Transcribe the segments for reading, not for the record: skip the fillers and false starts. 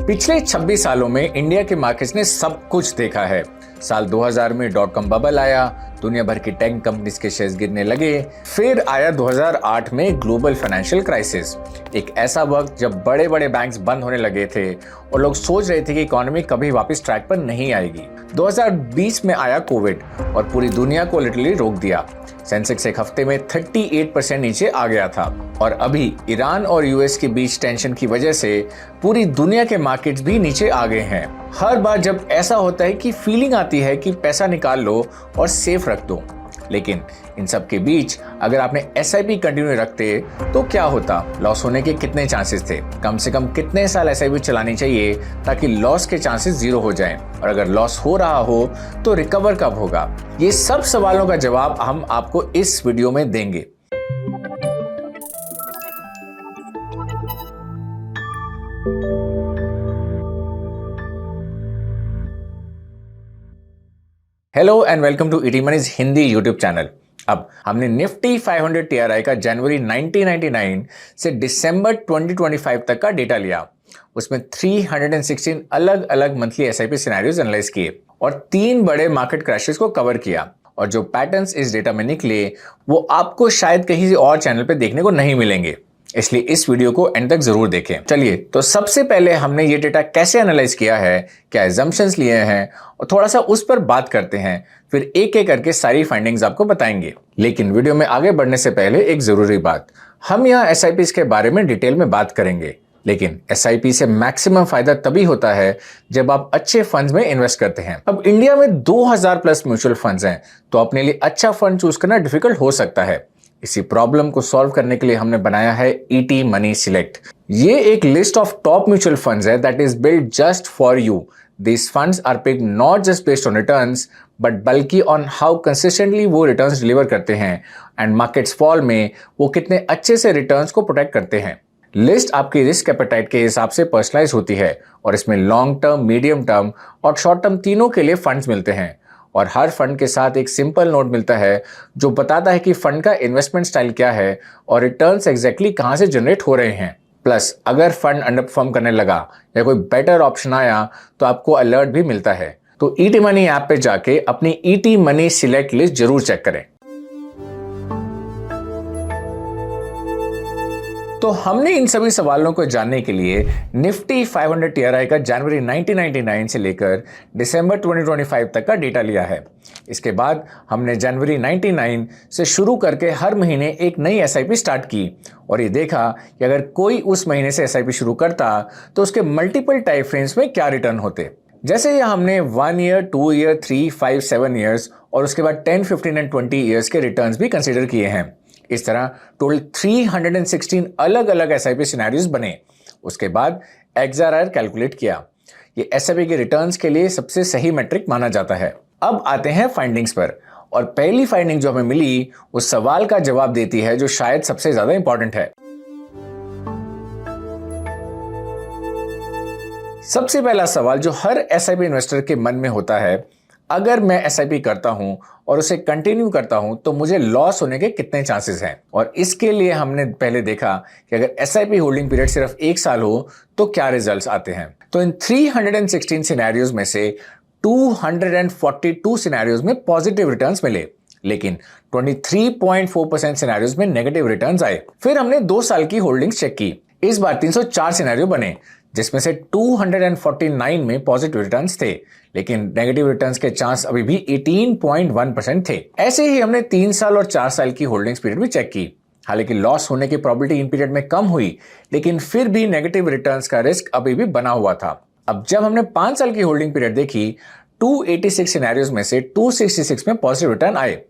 पिछले 26 सालों में इंडिया के मार्केट्स ने सब कुछ देखा है। साल 2000 में डॉट कॉम बबल आया, दुनिया भर की टेक कंपनीज के शेयर्स गिरने लगे। फिर आया 2008 में ग्लोबल फाइनेंशियल क्राइसिस, एक ऐसा वक्त जब बड़े बड़े बैंक्स बंद होने लगे थे और लोग सोच रहे थे कि इकोनॉमी कभी वापस ट्रैक पर नहीं आएगी। 2020 में आया कोविड और पूरी दुनिया को लिटरली रोक दिया। सेंसेक्स एक हफ्ते में 38% नीचे आ गया था और अभी ईरान और यूएस के बीच टेंशन की वजह से पूरी दुनिया के मार्केट्स भी नीचे आ गए हैं। हर बार जब ऐसा होता है कि फीलिंग आती है कि पैसा निकाल लो और सेफ रख दो, लेकिन इन सब के बीच अगर आपने एसआईपी कंटिन्यू रखते तो क्या होता? लॉस होने के कितने चांसेस थे? कम से कम कितने साल एसआईपी चलानी चाहिए ताकि लॉस के चांसेस जीरो हो जाएं? और अगर लॉस हो रहा हो तो रिकवर कब होगा? ये सब सवालों का जवाब हम आपको इस वीडियो में देंगे। Hello and welcome to ET Money's Hindi YouTube channel. अब हमने निफ्टी 500 टीआरआई का जनवरी 1999 से दिसंबर 2025 तक का डेटा लिया। उसमें 316 अलग अलग मंथली एसआईपी सिनेरियोज एनालाइज किए और 3 बड़े मार्केट क्रैशेस को कवर किया। और जो पैटर्न्स इस डेटा में निकले वो आपको शायद कहीं और चैनल पे देखने को नहीं मिलेंगे, इसलिए इस वीडियो को एंड तक जरूर देखें। चलिए, तो सबसे पहले हमने ये डेटा कैसे एनालाइज किया है, क्या एजम्पशंस लिए हैं और थोड़ा सा उस पर बात करते हैं। फिर एक एक करके सारी फाइंडिंग्स आपको बताएंगे। लेकिन वीडियो में आगे बढ़ने से पहले एक जरूरी बात, हम यहाँ एसआईपी के बारे में डिटेल में बात करेंगे, लेकिन एसआईपी से मैक्सिमम फायदा तभी होता है जब आप अच्छे फंड्स में इन्वेस्ट करते हैं। अब इंडिया में 2000 प्लस म्यूचुअल फंड्स हैं, तो अपने लिए अच्छा फंड चूज करना डिफिकल्ट हो सकता है। इसी प्रॉब्लम को सॉल्व करने के लिए हमने बनाया है ईटी मनी सिलेक्ट। ये एक list of top mutual funds है that is build just for you. These funds are picked not just based on returns, but बल्कि on how consistently वो returns deliver करते हैं and markets fall में वो कितने अच्छे से returns को protect करते हैं। लिस्ट आपकी रिस्क एपेटाइट के हिसाब से पर्सनलाइज होती है और इसमें लॉन्ग टर्म, मीडियम टर्म और शॉर्ट टर्म तीनों के लिए फंड्स मिलते हैं। और हर फंड के साथ एक सिंपल नोट मिलता है जो बताता है कि फंड का इन्वेस्टमेंट स्टाइल क्या है और रिटर्न्स एग्जैक्टली कहां से जनरेट हो रहे हैं। प्लस अगर फंड अंडर परफॉर्म करने लगा या कोई बेटर ऑप्शन आया तो आपको अलर्ट भी मिलता है। तो ईटी मनी ऐप पे जाके अपनी ईटी मनी सिलेक्ट लिस्ट जरूर चेक करें। तो हमने इन सभी सवालों को जानने के लिए निफ्टी 500 टीआरआई का जनवरी 1999 से लेकर दिसंबर 2025 तक का डेटा लिया है। इसके बाद हमने जनवरी 99 से शुरू करके हर महीने एक नई एसआईपी स्टार्ट की और ये देखा कि अगर कोई उस महीने से एसआईपी शुरू करता तो उसके मल्टीपल टाइम फ्रेम्स में क्या रिटर्न होते। जैसे यहाँ हमने 1 ईयर, 2 ईयर, 3, 5, 7 ईयर्स और उसके बाद 10, 15 एंड 20 ईयर्स के रिटर्न्स भी कंसिडर किए हैं। इस तरह टोटल 316 अलग अलग एसआईपी सिनेरियोज बने। उसके बाद एक्सआरआर कैलकुलेट किया। ये एसआईपी के रिटर्न्स के लिए सबसे सही मेट्रिक माना जाता है। अब आते हैं फाइंडिंग्स पर और पहली फाइंडिंग जो हमें मिली उस सवाल का जवाब देती है जो शायद सबसे ज्यादा इंपॉर्टेंट है। सबसे पहला सवाल जो हर एसआईपी इन्वेस्टर के मन में होता है, अगर मैं एसआईपी करता हूं और उसे कंटिन्यू करता हूं तो मुझे लॉस होने के कितने चांसेस हैं। और इसके लिए हमने पहले देखा कि अगर एसआईपी होल्डिंग पीरियड सिर्फ 1 साल हो तो क्या रिजल्ट्स आते हैं। तो इन 316 सिनेरियोज में से 242 सिनेरियोज में पॉजिटिव रिटर्न्स मिले, लेकिन 23.4% सिनेरियोज में नेगेटिव रिटर्न्स आए। फिर हमने 2 साल की होल्डिंग्स चेक की। इस बार 304 सिनेरियो बने जिसमें से 249 में पॉजिटिव रिटर्न्स थे, लेकिन नेगेटिव रिटर्न्स के चांस अभी भी 18.1% थे। ऐसे ही हमने 3 साल और 4 साल की होल्डिंग्स पीरियड भी चेक की। हालांकि लॉस होने की प्रोबेबिलिटी इन पीरियड में कम हुई, लेकिन फिर भी नेगेटिव रिटर्न्स का रिस्क अभी भी बना हुआ था। अब जब हमने 5 साल की होल्डिंग पीरियड देखी, 286 सिनेरियोज में से 266 में पॉजिटिव रिटर्न आए,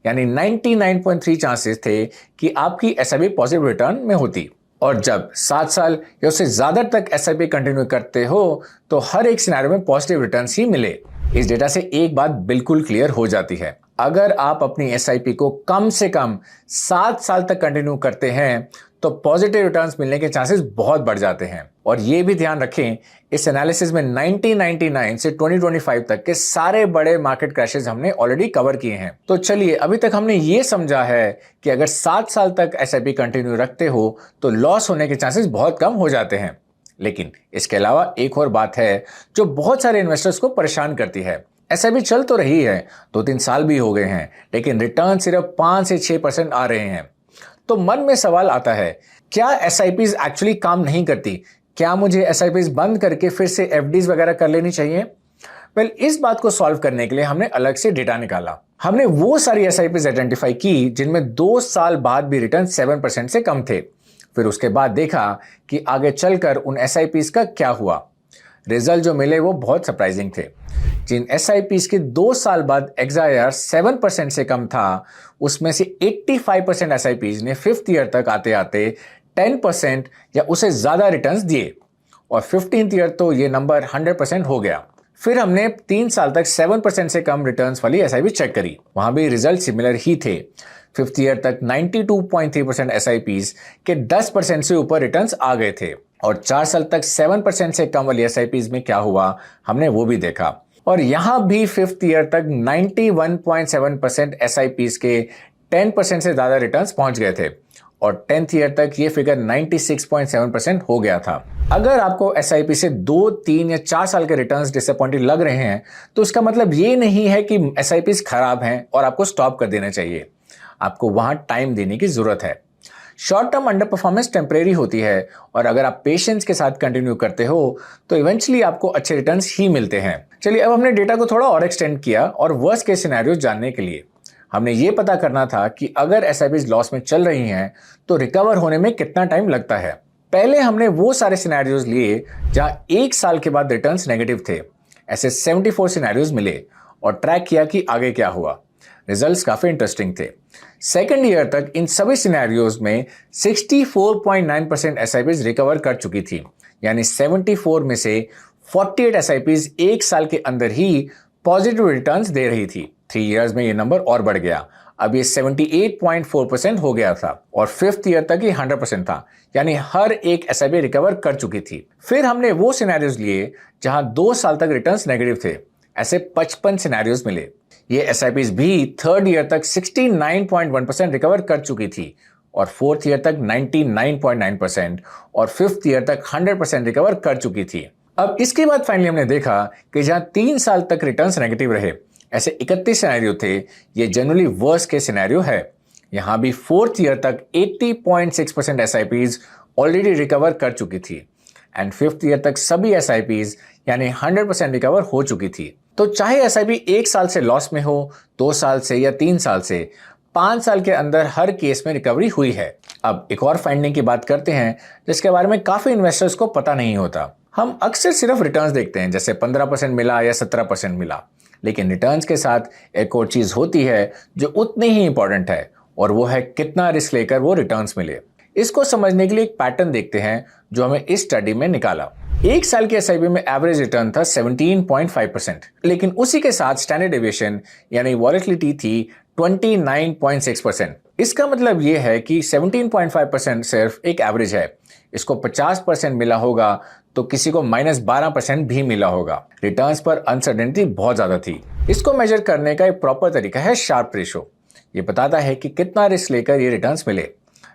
यानी 99.3 चांसेस थे कि आपकी एसआईपी पॉजिटिव रिटर्न में होती। और जब 7 साल या उससे ज्यादा तक एसआईपी कंटिन्यू करते हो तो हर एक सिनेरियो में पॉजिटिव रिटर्न्स ही मिले। इस डेटा से एक बात बिल्कुल क्लियर हो जाती है, अगर आप अपनी एसआईपी को कम से कम 7 साल तक कंटिन्यू करते हैं तो पॉजिटिव रिटर्न्स मिलने के चांसेस बहुत बढ़ जाते हैं। और ये भी ध्यान रखें, इस एनालिसिस में 1999 से 2025 तक के सारे बड़े मार्केट क्रैशेस हमने ऑलरेडी कवर किए हैं। तो चलिए, अभी तक हमने ये समझा है कि अगर 7 साल तक एसआईपी कंटिन्यू रखते हो तो लॉस होने के चांसेस बहुत कम हो जाते हैं। लेकिन इसके अलावा एक और बात है जो बहुत सारे इन्वेस्टर्स को परेशान करती है। एसआईपी चल तो रही है, 2-3 साल भी हो गए हैं, लेकिन रिटर्न सिर्फ 5 से 6% आ रहे हैं। तो मन में सवाल आता है, क्या एसआईपीज एक्चुअली काम नहीं करती? क्या मुझे एसआईपीज बंद करके फिर से एफडीज वगैरह कर लेनी चाहिए? वेल, इस बात को सॉल्व करने के लिए हमने अलग से डेटा निकाला। हमने वो सारी एसआईपीज आइडेंटिफाई की जिनमें 2 साल बाद भी रिटर्न 7% से कम थे। फिर उसके बाद देखा कि आगे चलकर उन एसआईपीज का क्या हुआ। रिजल्ट जो मिले वो बहुत सरप्राइजिंग थे। जिन एसआईपीज के 2 साल बाद एक्सआईआर 7% से कम था, उसमें से 85% एसआईपीज ने 5th ईयर तक आते आते 10% या उससे ज्यादा रिटर्न्स दिए, और 15th ईयर तो ये नंबर 100% हो गया। फिर हमने 3 साल तक 7% से कम रिटर्न्स वाली एसआईपी चेक करी, वहां भी रिजल्ट सिमिलर ही थे। 5th ईयर तक 92.3% एसआईपीज के 10% से ऊपर रिटर्न्स आ गए थे, और 4 साल तक 7% से कम वाली एसआईपीज में क्या हुआ हमने वो भी देखा। और यहां भी 5th ईयर तक 91.7% एसआईपीज के 10% से ज्यादा रिटर्न्स पहुंच गए थे, और 10th ईयर तक ये फिगर 96.7% हो गया था। अगर आपको एसआईपी से 2, 3 या 4 साल के रिटर्न्स डिसअपॉइंटिंग लग रहे हैं, तो इसका मतलब ये नहीं है कि एसआईपीज खराब हैं और आपको स्टॉप कर देना चाहिए। आपको वहां टाइम देने की जरूरत है। Short term under performance temporary होती है, और अगर आप पेशेंस के साथ कंटिन्यू करते हो तो इवेंचुअली आपको अच्छे रिटर्न्स ही मिलते हैं। चलिए, अब हमने डेटा को थोड़ा और एक्सटेंड किया, और वर्स्ट केस सिनेरियो जानने के लिए हमने ये पता करना था कि अगर एसआईपीज लॉस में चल रही हैं तो रिकवर होने में कितना टाइम लगता है। पहले हमने वो सारे सिनेरियोज लिए जहां 1 साल के बाद रिटर्न्स नेगेटिव थे। ऐसे 74 सिनेरियोज मिले, और ट्रैक किया कि आगे क्या हुआ। रिजल्ट्स काफी इंटरेस्टिंग थे। 2nd ईयर तक इन सभी सिनेरियोज में 64.9% एसआईपीज रिकवर कर चुकी थी, यानी 74 में से 48 एसआईपीज 1 साल के अंदर ही पॉजिटिव रिटर्न्स दे रही थी। 3 इयर्स में ये नंबर और बढ़ गया, अब ये 78.4% हो गया था, और 5th ईयर तक ये 100% था, यानी हर एक एसआईपी रिकवर कर चुकी थी। फिर हमने वो सिनेरियोज लिए जहां 2 साल तक रिटर्न्स नेगेटिव थे। ऐसे 55 सिनेरियोज मिले। ये एसआईपीज भी 3rd ईयर तक 69.1% रिकवर कर चुकी थी, और 4th ईयर तक 99.9%, और 5th ईयर तक 100% रिकवर कर चुकी थी। अब इसके बाद फाइनली हमने देखा कि जहां 3 साल तक रिटर्न्स नेगेटिव रहे, ऐसे 31 सिनेरियो थे। ये जनरली वर्स्ट केस सिनेरियो है। यहां भी 4th ईयर तक 80.6% एसआईपीज ऑलरेडी रिकवर कर चुकी थी, एंड 5th ईयर तक सभी एसआईपीज यानी 100% रिकवर हो चुकी थी। तो चाहे एसआईपी 1 साल से लॉस में हो, 2 साल से या 3 साल से, 5 साल के अंदर हर केस में रिकवरी हुई है। अब एक और फाइंडिंग की बात करते हैं जिसके बारे में काफी इन्वेस्टर्स को पता नहीं होता। हम अक्सर सिर्फ रिटर्न्स देखते हैं, जैसे 15% मिला या 17% मिला, लेकिन रिटर्न्स के साथ एक और चीज होती है जो उतनी ही इंपॉर्टेंट है, और वो है कितना रिस्क लेकर वो रिटर्न्स मिले। इसको समझने के लिए एक पैटर्न देखते हैं जो हमें इस स्टडी में निकाला। 1 साल की एसआईपी में एवरेज रिटर्न था 17.5%, लेकिन उसी के साथ स्टैंडर्ड डेविएशन यानी वॉलेटिलिटी थी 29.6%। इसका मतलब ये है कि 17.5% सिर्फ एक एवरेज है। इसको 50% मिला होगा तो किसी को -12% भी मिला होगा। रिटर्न्स पर अनसर्टेनिटी बहुत ज्यादा थी। इसको मेजर करने का एक प्रॉपर तरीका है शार्प रेशो। ये बताता है कि कितना रिस्क लेकर ये रिटर्न्स मिले।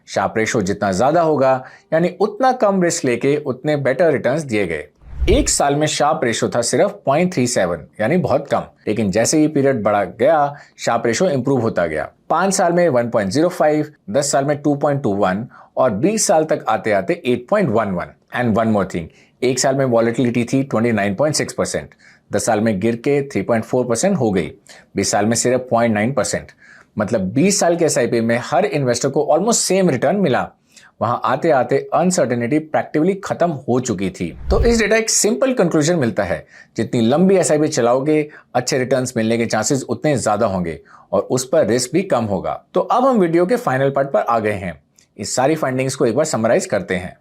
शार्प रेशो जितना ज्यादा होगा, यानी उतना कम रिस्क लेके उतने बेटर रिटर्न्स दिए गए। 1 साल में शार्प रेशो था सिर्फ 0.37, यानी बहुत कम, लेकिन जैसे ही पीरियड बढ़ा गया शार्प रेशो इंप्रूव होता गया। 5 साल में 1.05, 10 साल में 2.21, और 20 साल तक आते आते 8.11। एंड वन मोर थिंग, 1 साल में वॉलेटिलिटी थी 29.6%, 10 साल में गिर के 3.4% हो गई, 20 साल में सिर्फ 0.9%। मतलब 20 साल के एसआईपी में हर इन्वेस्टर को ऑलमोस्ट सेम रिटर्न मिला। वहां आते आते अनसर्टेनिटी प्रैक्टिकली खत्म हो चुकी थी। तो इस डेटा एक सिंपल कंक्लूजन मिलता है, जितनी लंबी एसआईपी चलाओगे अच्छे रिटर्न्स मिलने के चांसेस उतने ज्यादा होंगे, और उस पर रिस्क भी कम होगा। तो अब हम वीडियो के फाइनल पार्ट पर आ गए हैं। इस सारी फाइंडिंग्स को एक बार समराइज करते हैं।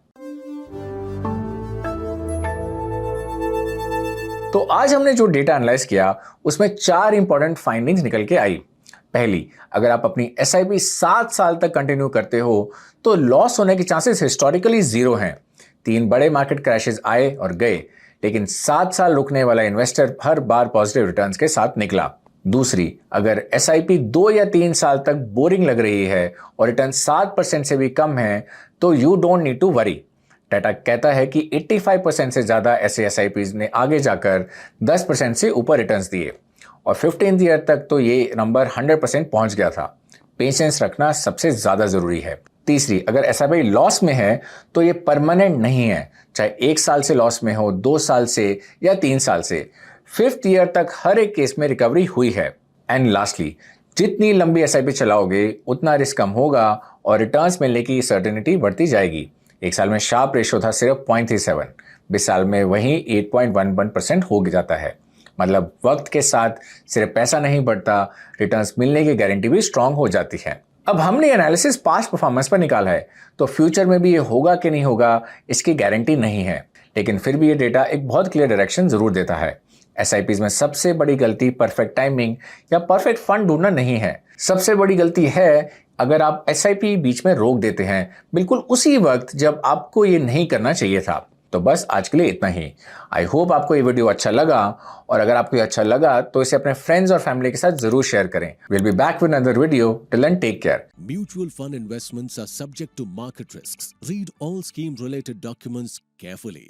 तो आज हमने जो डेटा एनालाइज किया उसमें 4 इंपॉर्टेंट फाइंडिंग्स निकल के आई। पहली, अगर आप अपनी एसआईपी 7 साल तक कंटिन्यू करते हो तो लॉस होने के चांसेस हिस्टोरिकली 0 हैं। 3 बड़े मार्केट क्रैशेस आए और गए, लेकिन 7 साल रुकने वाला इन्वेस्टर हर बार पॉजिटिव रिटर्न्स के साथ निकला। दूसरी, अगर एसआईपी 2 या 3 साल तक बोरिंग लग रही है और रिटर्न 7% से भी कम है, तो you don't need to worry. Data कहता है कि 85% से ज़्यादा ऐसे SIPs ने आगे जाकर 10% से ऊपर रिटर्न्स दिए और 15th ईयर तक तो ये नंबर 100% पहुंच गया था। पेशेंस रखना सबसे ज़्यादा ज़रूरी है। तीसरी, अगर SIP लॉस में है तो ये परमानेंट नहीं है, चाहे 1 साल से लॉस में हो, 2 साल से या 3 साल से। 5th ईयर तक हर एक केस में रिकवरी हुई है। एंड लास्टली, जितनी लंबी SIP चलाओगे उतना रिस्क कम होगा और रिटर्न्स मिलने की सर्टेनिटी बढ़ती जाएगी। 1 साल में शार्प रेशो था सिर्फ 0.37, 20 साल में वही 8.11% हो जाता है। मतलब वक्त के साथ सिर्फ पैसा नहीं बढ़ता, रिटर्न्स मिलने की गारंटी भी स्ट्रांग हो जाती है। अब हमने एनालिसिस पास्ट परफॉर्मेंस पर निकाला है, तो फ्यूचर में भी ये होगा कि नहीं होगा इसकी गारंटी नहीं है, लेकिन फिर भी ये डेटा एक बहुत क्लियर डायरेक्शन जरूर देता है। SIPs में सबसे बड़ी गलती परफेक्ट टाइमिंग या परफेक्ट फंड ढूंढना नहीं है। सबसे बड़ी गलती है अगर आप SIP बीच में रोक देते हैं, बिल्कुल उसी वक्त जब आपको ये नहीं करना चाहिए था। तो बस आज के लिए इतना ही। आई होप आपको ये वीडियो अच्छा लगा, और अगर आपको ये अच्छा लगा तो इसे अपने फ्रेंड्स और फैमिली के साथ जरूर शेयर करें। Will be back with another video. Till then take care. Mutual fund investments are subject to market risks. Read all scheme related documents carefully.